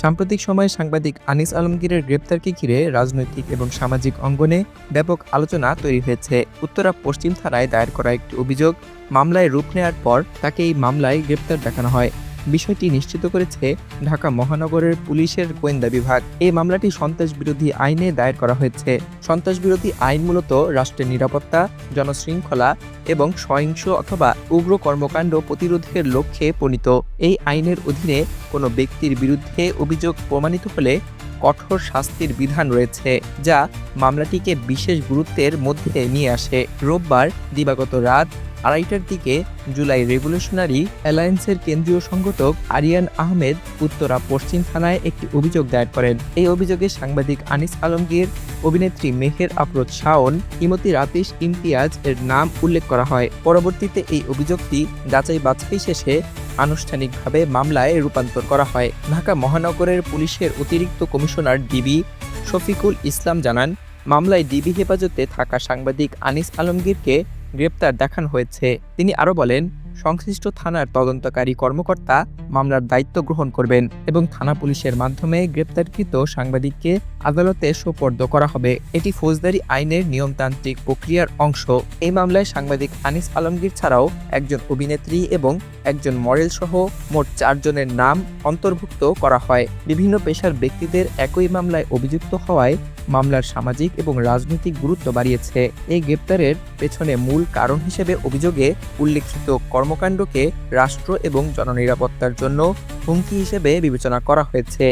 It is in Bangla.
সাম্প্রতিক সময়ে সাংবাদিক আনিস আলমগীরের গ্রেপ্তারকে ঘিরে রাজনৈতিক এবং সামাজিক অঙ্গনে ব্যাপক আলোচনা তৈরি হয়েছে। উত্তরা পশ্চিম থানায় দায়ের করা একটি অভিযোগ মামলায় রূপ নেওয়ার পর তাকে এই মামলায় গ্রেপ্তার দেখানো হয়। বিষয়টি নিশ্চিত করেছে ঢাকা মহানগরের পুলিশের গোয়েন্দা বিভাগ। এই মামলাটি সন্ত্রাসবিরোধী আইনে দায়ের করা হয়েছে। সন্ত্রাসবিরোধী আইন মূলত রাষ্ট্রের নিরাপত্তা, জনশৃঙ্খলা এবং সহিংস অথবা উগ্র কর্মকাণ্ড প্রতিরোধের লক্ষ্যে প্রণীত। এই আইনের অধীনে কোনো ব্যক্তির বিরুদ্ধে অভিযোগ প্রমাণিত হলে কঠোর শাস্তির বিধান রয়েছে, যা মামলাটিকে বিশেষ গুরুত্বের মধ্যে নিয়ে আসে। রোববার দিবাগত রাত 2:30টার দিকে জুলাই রেভলিউশনারি অ্যালায়েন্সের কেন্দ্রীয় সংগঠক আরিয়ান আহমেদ উত্তরা পশ্চিম থানায় একটি অভিযোগ দায়ের করেন। এই অভিযোগে সাংবাদিক আনিস আলমগীর, অভিনেত্রী মেহের আফরোজ শাওন, ইমতি রাতিশ ইমতিয়াজ এর নাম উল্লেখ করা হয়। পরবর্তীতে এই অভিযোগটি যাচাই বাছাই শেষে আনুষ্ঠানিকভাবে মামলায় রূপান্তর করা হয়। ঢাকা মহানগরের পুলিশের অতিরিক্ত কমিশনার ডিবি শফিকুল ইসলাম জানান, মামলায় ডিবি হেফাজতে থাকা সাংবাদিক আনিস আলমগীরকে গ্রেপ্তার দেখানো হয়েছে। তিনি আরও বলেন, সংশ্লিষ্ট থানার তদন্তকারী কর্মকর্তা মামলার দায়িত্ব গ্রহণ করবেন এবং থানা পুলিশের মাধ্যমে গ্রেপ্তারকৃত সাংবাদিককে আদালতে সোপর্দ করা হবে। এটি ফৌজদারি আইনের নিয়মতান্ত্রিক প্রক্রিয়ার অংশ। এই মামলায় সাংবাদিক আনিস আলমগীর ছাড়াও একজন অভিনেত্রী এবং একজন মডেল সহ মোট 4 জনের নাম অন্তর্ভুক্ত করা হয়। বিভিন্ন পেশার ব্যক্তিদের একই মামলায় অভিযুক্ত হওয়ায় মামলার সামাজিক এবং রাজনৈতিক গুরুত্ব বাড়িয়েছে। এই গ্রেপ্তারের পেছনে মূল কারণ হিসেবে অভিযোগে উল্লেখিত কর্মকাণ্ডকে রাষ্ট্র এবং জননিরাপত্তার জন্য হুমকি হিসেবে বিবেচনা করা হয়েছে।